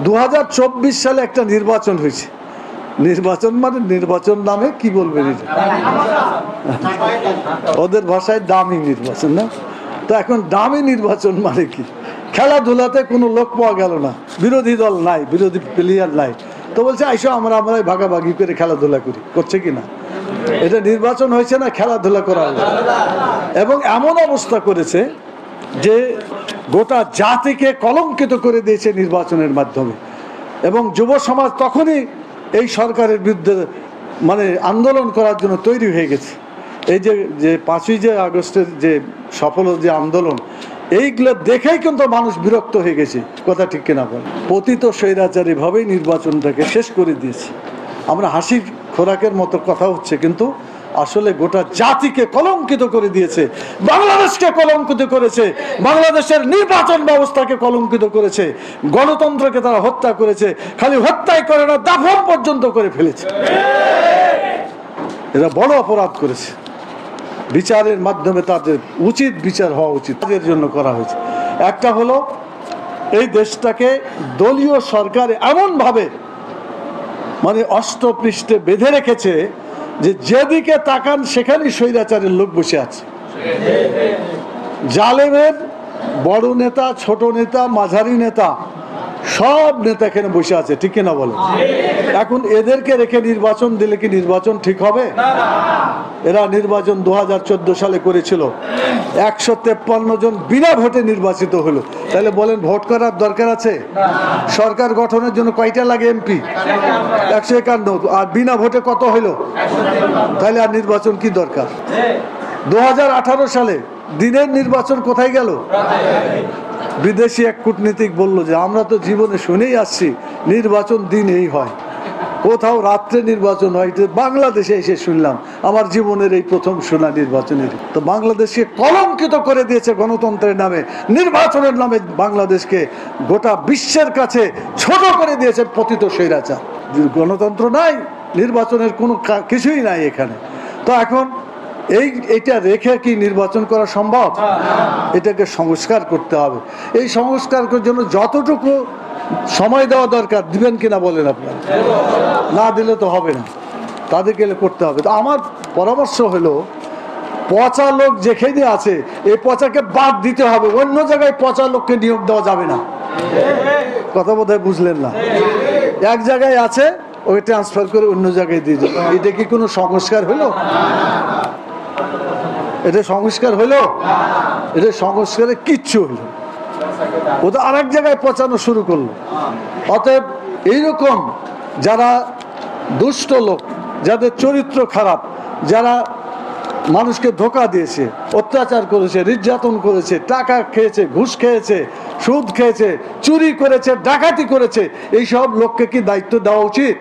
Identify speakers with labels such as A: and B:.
A: 2024 সালে একটা নির্বাচন হয়েছে। নির্বাচন মানে নির্বাচন নামে কি বলবেন, ওদের ভাষায় দামি নির্বাচন না। তো এখন দামি নির্বাচন মানে কি? খেলাধুলাতে কোনো লোক পাওয়া গেল না, বিরোধী দল নাই, বিরোধী প্লেয়ার নাই, তো বলছে আইসো আমরাই ভাগাভাগি করে খেলাধুলা করি। করছে কিনা? এটা নির্বাচন হয়েছে না খেলাধুলা করা হলো। এবং এমন অবস্থা করেছে যে গোটা জাতিকে কলঙ্কিত করে দিয়েছে নির্বাচনের মাধ্যমে। এবং যুব সমাজ তখনই এই সরকারের বিরুদ্ধে মানে আন্দোলন করার জন্য তৈরি হয়ে গেছে। এই যে 5ই আগস্টের যে সফল যে আন্দোলন, এইগুলো দেখেই কিন্তু মানুষ বিরক্ত হয়ে গেছে। কথা ঠিক কিনা বল? পতিত স্বৈরাচারী ভাবেই নির্বাচনটাকে শেষ করে দিয়েছে। আমরা হাসির খোরাকের মতো কথা হচ্ছে, কিন্তু আসলে গোটা জাতিকে কলঙ্কিত করে দিয়েছে, বাংলাদেশকে কলঙ্কিত করেছে, বাংলাদেশের নির্বাচন ব্যবস্থাকে কলঙ্কিত করেছে, গণতন্ত্রকে তারা হত্যা করেছে। খালি হত্যাই করে না, দাফন পর্যন্ত করে ফেলেছে। এরা বড় অপরাধ করেছে। বিচারের মাধ্যমে তাদের উচিত বিচার হওয়া উচিত। তাদের জন্য করা হয়েছে একটা হলো, এই দেশটাকে দলীয় সরকার এমনভাবে মানে অষ্টপৃষ্ঠে বেঁধে রেখেছে যে যেদিকে তাকান সেখানেই স্বৈরাচারের লোক বসে আছে। জালেমের বড় নেতা, ছোট নেতা, মাঝারি নেতা, সব নেতা এখানে বসে আছে। ঠিক কিনা বলে? এখন এদেরকে রেখে নির্বাচন দিলে কি নির্বাচন ঠিক হবে? এরা নির্বাচন 2014 সালে করেছিল, 153 জন বিনা ভোটে নির্বাচিত হলো। তাহলে বলেন ভোট করার দরকার আছে? সরকার গঠনের জন্য কয়টা লাগে এমপি? 151। আর বিনা ভোটে কত হলো? তাহলে আর নির্বাচন কি দরকার? 2018 সালে দিনের নির্বাচন কোথায় গেল? বিদেশি এক কূটনীতিক বলল যে আমরা তো জীবনে শুনেই আসছি নির্বাচন দিনেই হয়, কোথাও রাত্রে নির্বাচন হয়। বাংলাদেশে এসে শুনলাম, আমার জীবনের এই প্রথম শোনা নির্বাচনের। তো বাংলাদেশকে কলঙ্কিত করে দিয়েছে গণতন্ত্রের নামে, নির্বাচনের নামে বাংলাদেশকে গোটা বিশ্বের কাছে ছোট করে দিয়েছে পতিত স্বৈরাচার। গণতন্ত্র নাই, নির্বাচনের কোনো কিছুই নাই এখানে। তো এখন এইটা রেখে কি নির্বাচন করা সম্ভব? এটাকে সংস্কার করতে হবে। এই সংস্কারের জন্য যতটুকু সময় দেওয়া দরকার দিবেন কিনা বলেন আপনারা? না দিলে তো হবে না, তাদেরকে করতে হবে। তো আমার পরামর্শ হলো, পচা লোক যেখানে আছে এই পচাকে বাদ দিতে হবে, অন্য জায়গায় পচা লোককে নিয়োগ দেওয়া যাবে না। কথা বোধহয় বুঝলেন না? এক জায়গায় আছে, ওই ট্রান্সফার করে অন্য জায়গায় দিয়ে দেবে। এটা কি কোনো সংস্কার হলো? এটা সংস্কার হলো? এটা সংস্কারে কিচ্ছু হলো, ও তো আরেক জায়গায় পচানো শুরু করলো। অতএব এইরকম যারা দুষ্ট লোক, যাদের চরিত্র খারাপ, যারা মানুষকে ধোঁকা দিয়েছে, অত্যাচার করেছে, নির্যাতন করেছে, টাকা খেয়েছে, ঘুষ খেয়েছে, সুদ খেয়েছে, চুরি করেছে, ডাকাতি করেছে, এইসব লোককে কি দায়িত্ব দেওয়া উচিত?